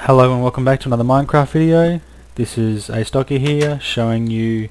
Hello and welcome back to another Minecraft video. This is a Stocky here showing you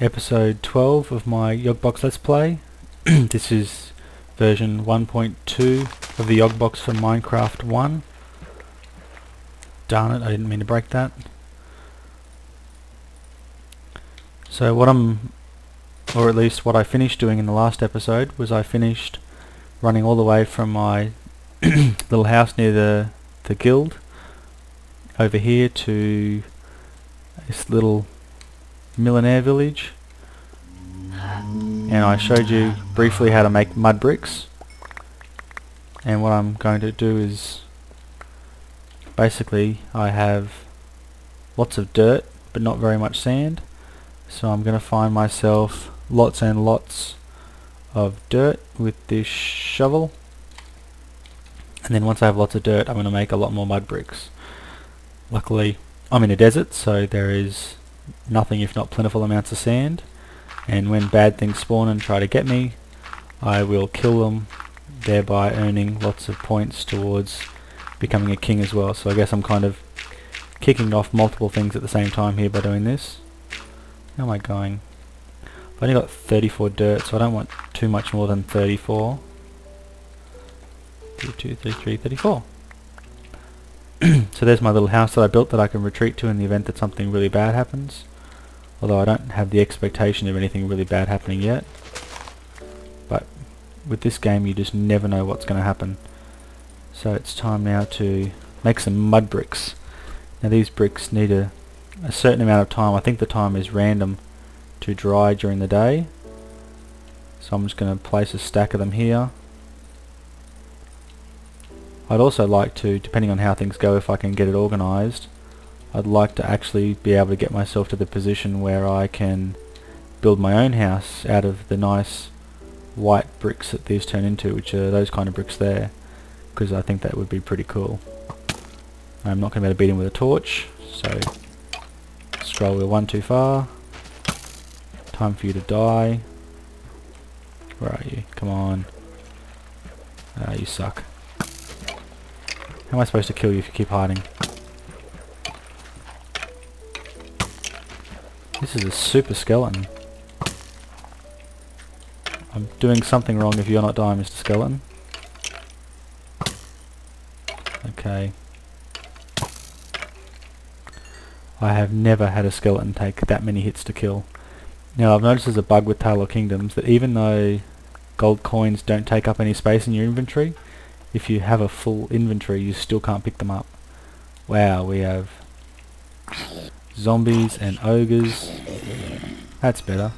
episode 12 of my YogBox Let's Play. This is version 1.2 of the YogBox for Minecraft 1. Darn it, I didn't mean to break that. So what I finished doing in the last episode was I finished running all the way from my little house near the guild over here to this little millionaire village, and I showed you briefly how to make mud bricks. And what I'm going to do is basically I have lots of dirt but not very much sand, so I'm going to find myself lots and lots of dirt with this shovel, and then once I have lots of dirt I'm going to make a lot more mud bricks. Luckily I'm in a desert, so there is nothing if not plentiful amounts of sand, and when bad things spawn and try to get me, I will kill them, thereby earning lots of points towards becoming a king as well. So I guess I'm kind of kicking off multiple things at the same time here by doing this. How am I going? I've only got 34 dirt, so I don't want too much more than 34. 32, 33, 34. So there's my little house that I built that I can retreat to in the event that something really bad happens. Although I don't have the expectation of anything really bad happening yet. But with this game you just never know what's going to happen. So it's time now to make some mud bricks. Now these bricks need a certain amount of time. I think the time is random to dry during the day. So I'm just going to place a stack of them here. I'd also like to, depending on how things go, if I can get it organised, I'd like to actually be able to get myself to the position where I can build my own house out of the nice white bricks that these turn into, which are those kind of bricks there, because I think that would be pretty cool. I'm not going to be able to beat him with a torch, so scroll wheel 1 too far. Time for you to die. Where are you? Come on. You suck. How am I supposed to kill you if you keep hiding? This is a super skeleton. I'm doing something wrong if you're not dying, Mr. Skeleton. Okay. I have never had a skeleton take that many hits to kill. Now I've noticed there's a bug with Taylor Kingdoms that even though gold coins don't take up any space in your inventory, if you have a full inventory you still can't pick them up. Wow, we have zombies and ogres. That's better.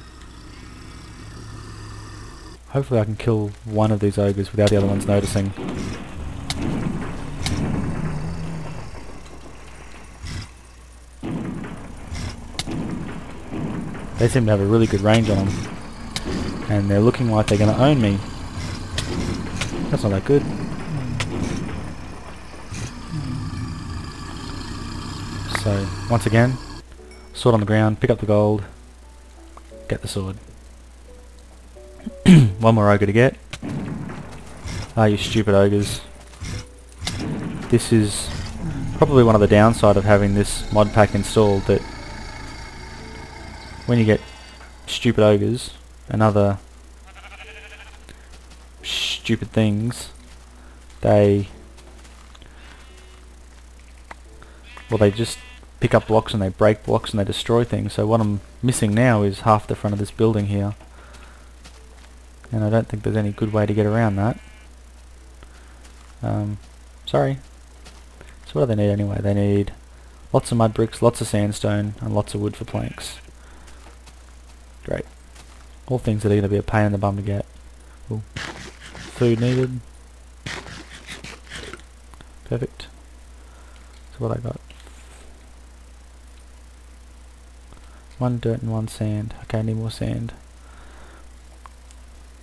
Hopefully I can kill one of these ogres without the other ones noticing. They seem to have a really good range on them, and they're looking like they're going to own me. That's not that good. So, once again, sword on the ground, pick up the gold, get the sword. One more ogre to get. Ah, you stupid ogres. This is probably one of the downside of having this mod pack installed, that when you get stupid ogres and other stupid things, they just pick up blocks and they break blocks and they destroy things. So what I'm missing now is half the front of this building here, and I don't think there's any good way to get around that. Sorry. So what do they need anyway? They need lots of mud bricks, lots of sandstone, and lots of wood for planks. Great. All things that are going to be a pain in the bum to get. Ooh. Food needed. Perfect. So what I got? 1 dirt and 1 sand. Okay, I need more sand.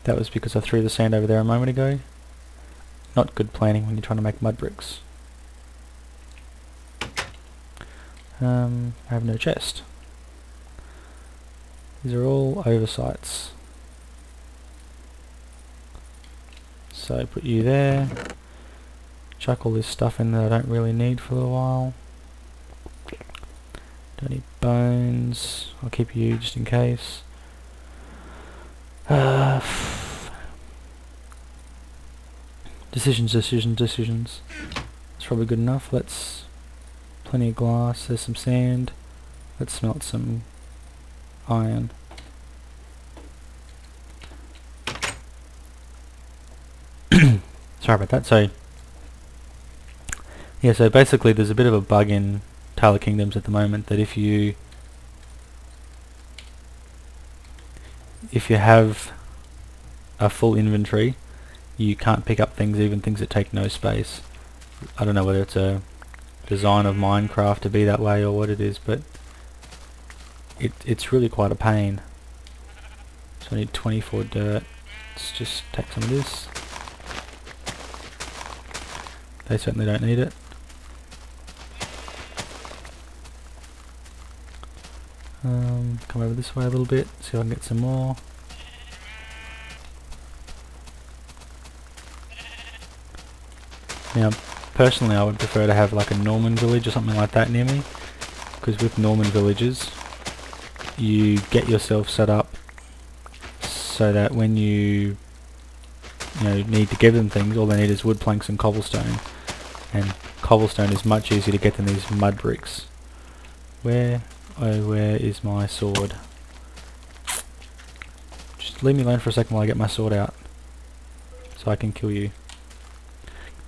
That was because I threw the sand over there a moment ago. Not good planning when you're trying to make mud bricks. I have no chest. These are all oversights. So put you there. chuck all this stuff in that I don't really need for a little while. Don't need bones. I'll keep you just in case. Decisions. It's probably good enough. Plenty of glass. There's some sand. Let's smelt some iron. Sorry about that. So yeah, so basically there's a bit of a bug in Taylor Kingdoms at the moment that if you have a full inventory, you can't pick up things, even things that take no space. I don't know whether it's a design of Minecraft to be that way or what it is, but it's really quite a pain. So I need 24 dirt. Let's just take some of this. They certainly don't need it. Come over this way a little bit, see if I can get some more. Now, personally I would prefer to have like a Norman village or something like that near me, because with Norman villages you get yourself set up so that when you need to give them things, all they need is wood planks and cobblestone, and cobblestone is much easier to get than these mud bricks. Where is my sword? Just leave me alone for a second while I get my sword out so I can kill you.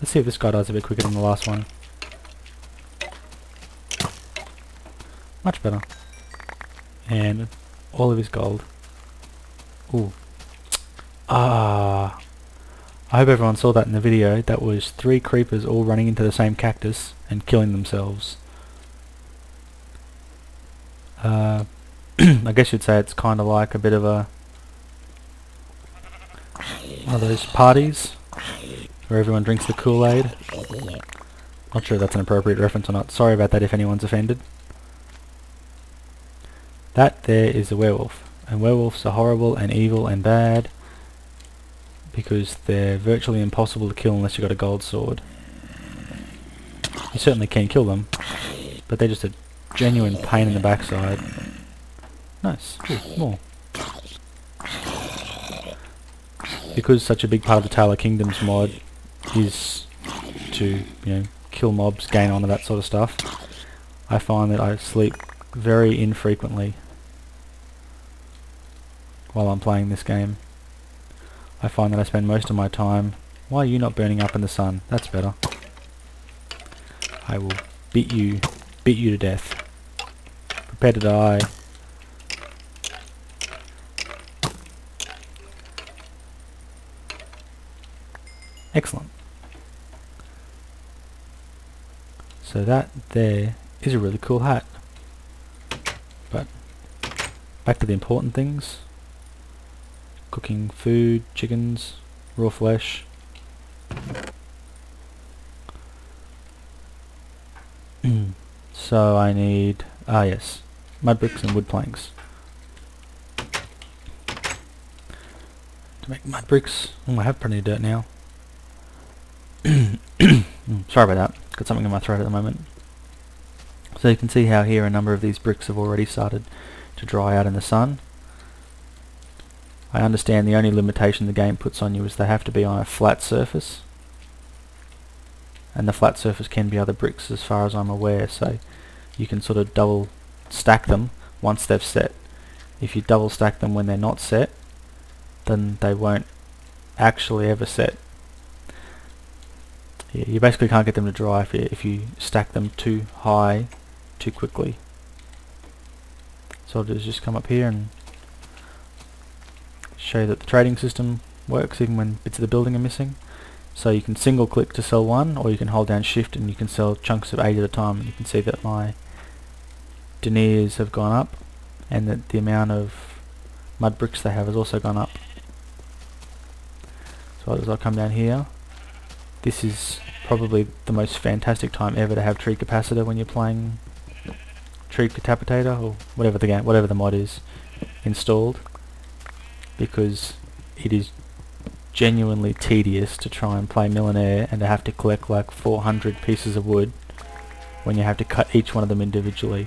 Let's see if this guy dies a bit quicker than the last one. Much better. And all of his gold. Ooh. I hope everyone saw that in the video. That was 3 creepers all running into the same cactus and killing themselves. I guess you'd say it's kind of like a bit of one of those parties where everyone drinks the Kool-Aid. Not sure if that's an appropriate reference or not. Sorry about that if anyone's offended. That there is a werewolf. And werewolves are horrible and evil and bad because they're virtually impossible to kill unless you've got a gold sword. You certainly can kill them, but they're just a genuine pain in the backside. Nice. Ooh, more. Because such a big part of the Taylor Kingdoms mod is to, kill mobs, gain honor, that sort of stuff, I find that I sleep very infrequently while I'm playing this game. I find that I spend most of my time... Why are you not burning up in the sun? That's better. I will beat you to death. Prepare to die. Excellent. So that there is a really cool hat. But back to the important things. Cooking food, chickens, raw flesh. So I need, yes, mud bricks and wood planks. To make mud bricks, I have plenty of dirt now. Sorry about that, got something in my throat at the moment. So you can see how here a number of these bricks have already started to dry out in the sun. I understand the only limitation the game puts on you is they have to be on a flat surface, and the flat surface can be other bricks as far as I'm aware, so you can sort of double stack them once they've set. If you double stack them when they're not set, then they won't actually ever set. Yeah, you basically can't get them to dry if you stack them too high too quickly. So I'll just come up here and show you that the trading system works even when bits of the building are missing. So you can single click to sell one, or you can hold down shift and you can sell chunks of 8 at a time. And you can see that my deniers have gone up and that the amount of mud bricks they have has also gone up. So as I come down here, this is probably the most fantastic time ever to have tree capacitor when you're playing tree catapitator or whatever the mod is installed, because it is genuinely tedious to try and play Millionaire and to have to collect like 400 pieces of wood when you have to cut each one of them individually.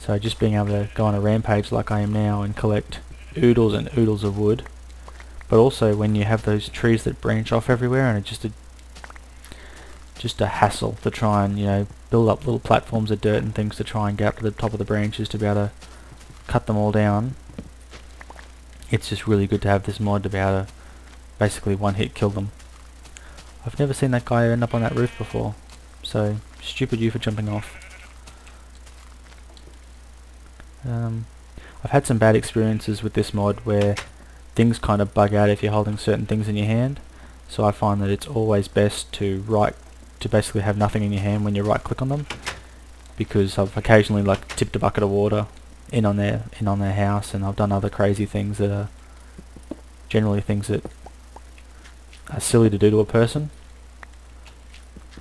So just being able to go on a rampage like I am now and collect oodles and oodles of wood, but also when you have those trees that branch off everywhere and it's just a hassle to try and, you know, build up little platforms of dirt and things to try and get up to the top of the branches to be able to cut them all down. It's just really good to have this mod to be able to basically one hit kill them. I've never seen that guy end up on that roof before, so stupid you for jumping off. I've had some bad experiences with this mod where things kind of bug out if you're holding certain things in your hand, so I find that it's always best to basically have nothing in your hand when you right click on them, because I've occasionally like tipped a bucket of water in on their house, and I've done other crazy things that are generally things that are silly to do to a person.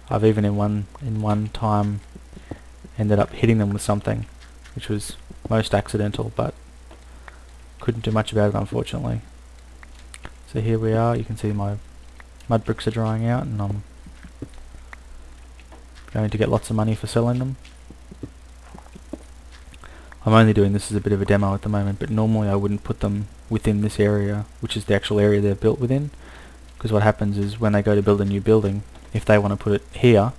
I've even in one time ended up hitting them with something which was most accidental, but couldn't do much about it unfortunately. So here we are, you can see my mud bricks are drying out and I'm going to get lots of money for selling them. I'm only doing this as a bit of a demo at the moment, but normally I wouldn't put them within this area, which is the actual area they're built within, because what happens is when they go to build a new building, if they want to put it here,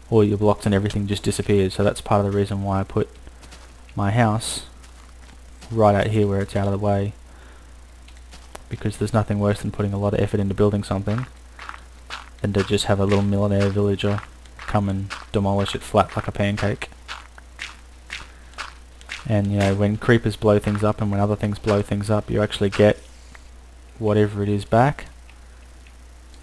all your blocks and everything just disappears. So that's part of the reason why I put my house right out here where it's out of the way, because there's nothing worse than putting a lot of effort into building something than to just have a little millionaire villager come and demolish it flat like a pancake. And you know, when creepers blow things up and when other things blow things up, you actually get whatever it is back.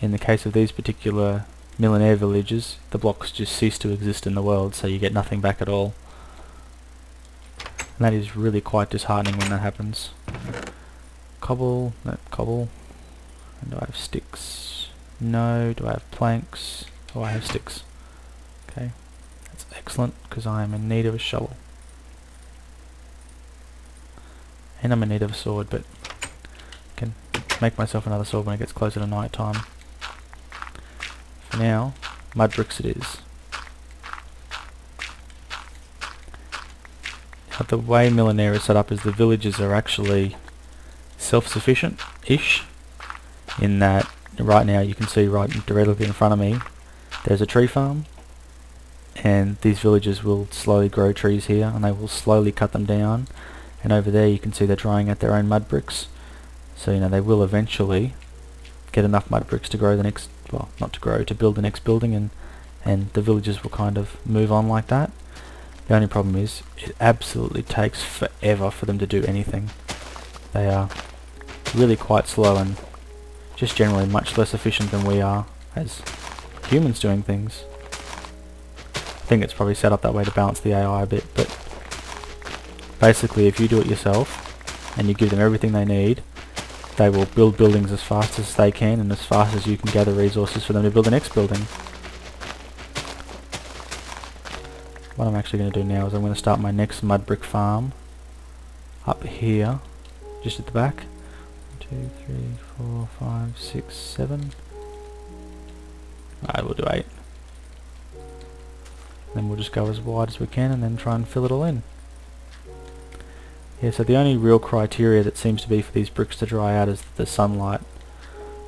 In the case of these particular millionaire villages, the blocks just cease to exist in the world, so you get nothing back at all. And that is really quite disheartening when that happens. Cobble, no, cobble. And do I have sticks? No. Do I have planks? Oh, I have sticks. Okay, that's excellent, because I am in need of a shovel. And I'm in need of a sword, but I can make myself another sword when it gets closer to night time. For now, mud bricks it is. Now, the way Millionaire is set up is the villages are actually self-sufficient-ish, in that right now you can see right directly in front of me there's a tree farm, and these villagers will slowly grow trees here and they will slowly cut them down, and over there you can see they're drying out their own mud bricks, so you know they will eventually get enough mud bricks to grow the next, well, not to grow, to build the next building, and the villagers will kind of move on like that. The only problem is it absolutely takes forever for them to do anything. They are really quite slow and just generally much less efficient than we are as humans doing things. I think it's probably set up that way to balance the AI a bit, but basically if you do it yourself and you give them everything they need, they will build buildings as fast as they can and as fast as you can gather resources for them to build the next building. What I'm actually going to do now is I'm going to start my next mud brick farm up here, just at the back. 1, 2, 3, 4, 5, 6, 7. Alright, we'll do 8. Then we'll just go as wide as we can and then try and fill it all in. Yeah, so the only real criteria that seems to be for these bricks to dry out is the sunlight.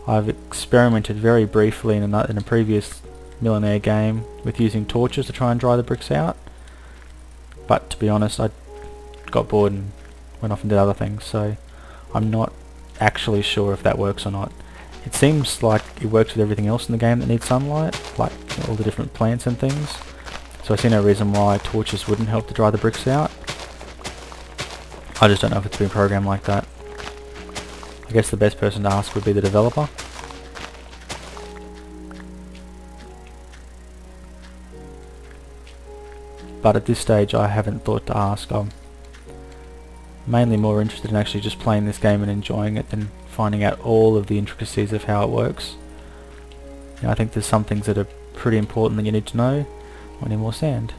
I've experimented very briefly in a previous Millionaire game with using torches to try and dry the bricks out, but to be honest I got bored and went off and did other things, so I'm not actually sure if that works or not. It seems like it works with everything else in the game that needs sunlight, like all the different plants and things, so I see no reason why torches wouldn't help to dry the bricks out. I just don't know if it's been programmed like that. I guess the best person to ask would be the developer. But at this stage I haven't thought to ask. I'm mainly more interested in actually just playing this game and enjoying it than finding out all of the intricacies of how it works. You know, I think there's some things that are pretty important that you need to know. I need more sand.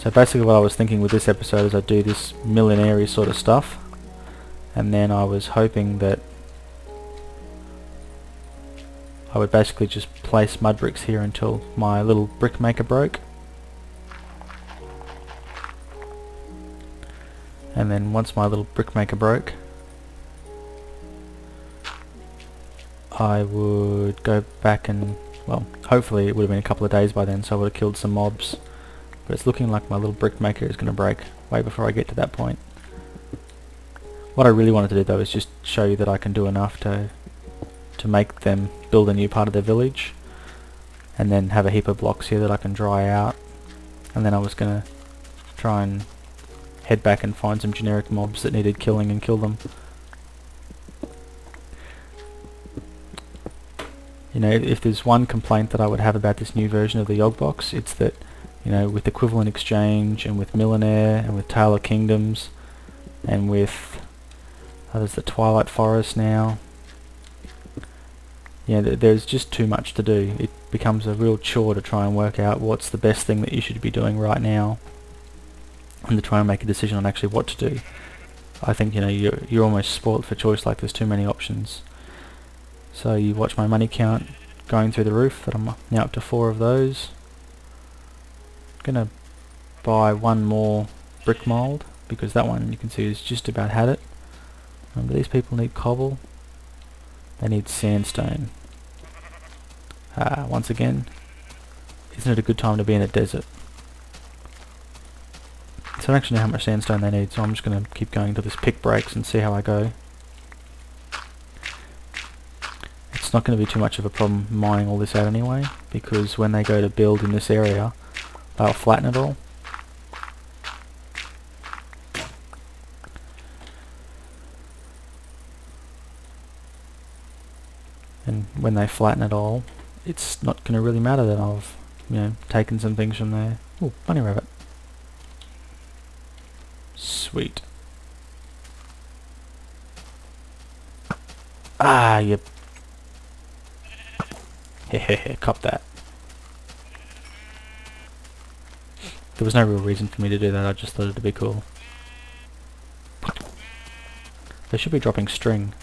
So basically what I was thinking with this episode is I'd do this millionaire sort of stuff, and then I was hoping that I would basically just place mud bricks here until my little brick maker broke. And then once my little brick maker broke, I would go back and, well, hopefully it would have been a couple of days by then, so I would have killed some mobs. But it's looking like my little brick maker is going to break way before I get to that point. What I really wanted to do though is just show you that I can do enough to make them build a new part of their village, and then have a heap of blocks here that I can dry out, and then I was going to try and head back and find some generic mobs that needed killing and kill them. You know, if there's one complaint that I would have about this new version of the YogBox, it's that, you know, with Equivalent Exchange and with Millionaire and with Tale of Kingdoms and with there's the Twilight Forest now, yeah, there's just too much to do. It becomes a real chore to try and work out what's the best thing that you should be doing right now, and to try and make a decision on actually what to do. I think, you know, you're almost spoilt for choice. Like, there's too many options. So you watch my money count going through the roof. That I'm now up to 4 of those. Gonna buy one more brick mold, because that one you can see is just about had it. Remember, these people need cobble. They need sandstone. Once again, isn't it a good time to be in a desert? So I don't actually know how much sandstone they need, so I'm just going to keep going until this pick breaks and see how I go. It's not going to be too much of a problem mining all this out anyway, because when they go to build in this area, they'll flatten it all. And when they flatten it all, it's not going to really matter that I've, you know, taken some things from there. Ooh, bunny rabbit. Sweet. Ah, yep. Hehehe, cop that. There was no real reason for me to do that, I just thought it'd be cool. They should be dropping string.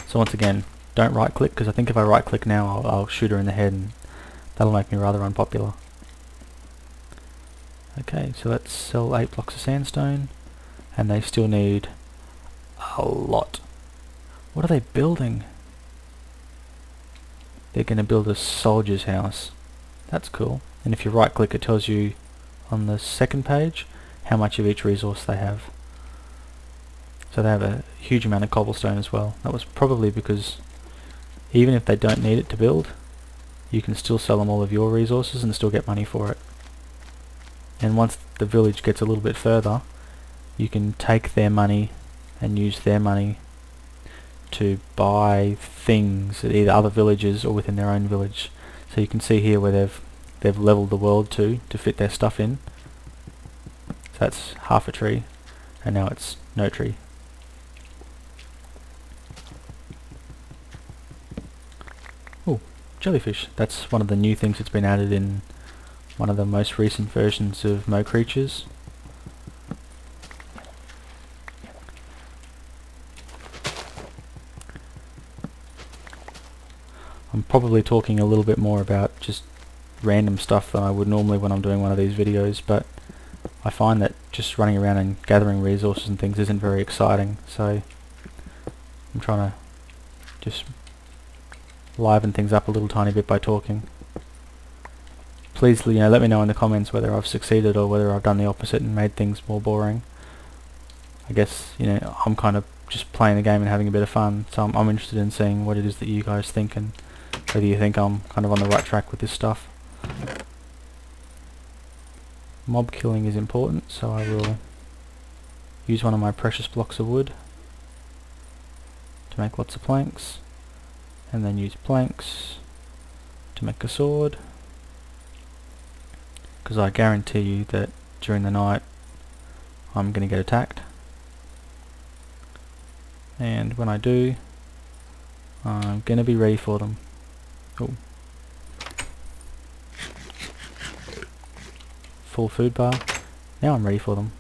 So once again, don't right click, because I think if I right click now I'll shoot her in the head, and that'll make me rather unpopular. Okay, so let's sell 8 blocks of sandstone, and they still need a lot. What are they building? They're going to build a soldier's house. That's cool. And if you right click, it tells you on the second page how much of each resource they have. So they have a huge amount of cobblestone as well. That was probably because even if they don't need it to build, you can still sell them all of your resources and still get money for it. And once the village gets a little bit further, you can take their money and use their money to buy things at either other villages or within their own village. So you can see here where they've leveled the world to fit their stuff in. So that's half a tree, and now it's no tree. Oh, jellyfish. That's one of the new things that's been added in one of the most recent versions of Mo Creatures. I'm probably talking a little bit more about just random stuff than I would normally when I'm doing one of these videos, but I find that just running around and gathering resources and things isn't very exciting, so I'm trying to just liven things up a little tiny bit by talking. Please, you know, let me know in the comments whether I've succeeded or whether I've done the opposite and made things more boring. I guess, you know, I'm kind of just playing the game and having a bit of fun, so I'm interested in seeing what it is that you guys think and whether you think I'm kind of on the right track with this stuff. Mob killing is important, so I will use one of my precious blocks of wood to make lots of planks, and then use planks to make a sword, because I guarantee you that during the night I'm going to get attacked, and when I do, I'm going to be ready for them. Oh. full food bar. Now I'm ready for them.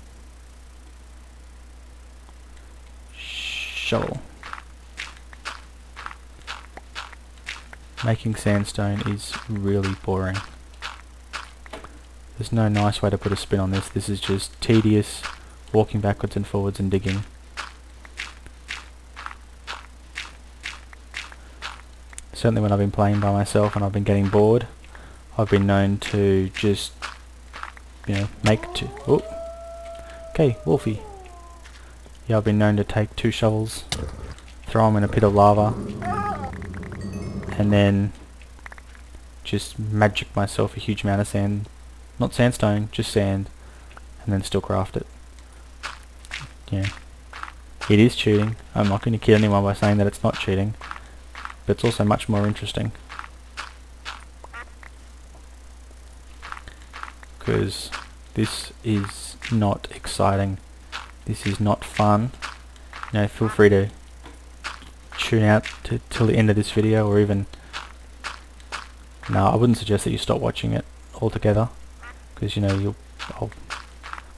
Shovel. Making sandstone is really boring. There's no nice way to put a spin on this. This is just tedious, walking backwards and forwards and digging. Certainly when I've been playing by myself and I've been getting bored, I've been known to just, you know, okay, Wolfie. Yeah, I've been known to take 2 shovels, throw them in a pit of lava, and then just magic myself a huge amount of sand. Not sandstone, just sand, and then still craft it. Yeah. It is cheating. I'm not going to kid anyone by saying that it's not cheating, but it's also much more interesting. Because this is not exciting. This is not fun. You know, feel free to tune out till the end of this video, or even... No, I wouldn't suggest that you stop watching it altogether, because you know I'll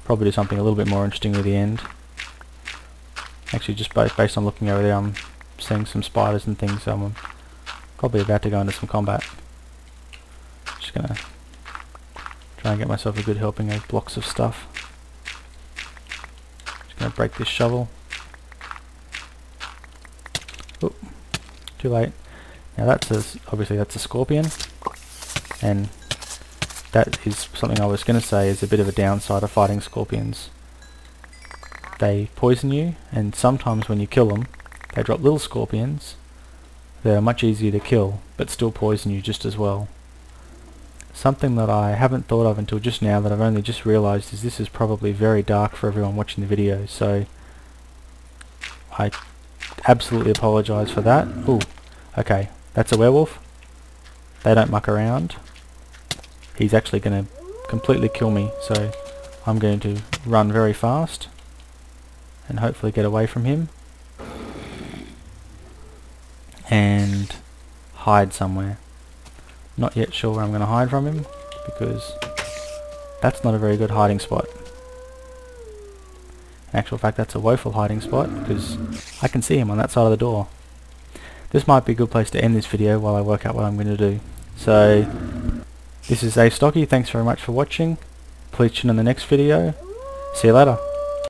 probably do something a little bit more interesting at the end. Actually, just based on looking over there, I'm seeing some spiders and things, so I'm probably about to go into some combat. Just gonna try and get myself a good helping of blocks of stuff. Just gonna break this shovel. Oop, too late. Now obviously that's a scorpion, and that is something I was going to say is a bit of a downside of fighting scorpions. They poison you, and sometimes when you kill them, they drop little scorpions that are much easier to kill, but still poison you just as well. Something that I haven't thought of until just now, that I've only just realised, is this is probably very dark for everyone watching the video, so I absolutely apologise for that. Ooh, okay, that's a werewolf. They don't muck around. He's actually going to completely kill me, so I'm going to run very fast and hopefully get away from him and hide somewhere. Not yet sure where I'm going to hide from him, because that's not a very good hiding spot. In actual fact, that's a woeful hiding spot, because I can see him on that side of the door. This might be a good place to end this video while I work out what I'm going to do. So, this is A Stocky, thanks very much for watching. Please tune in the next video. See you later.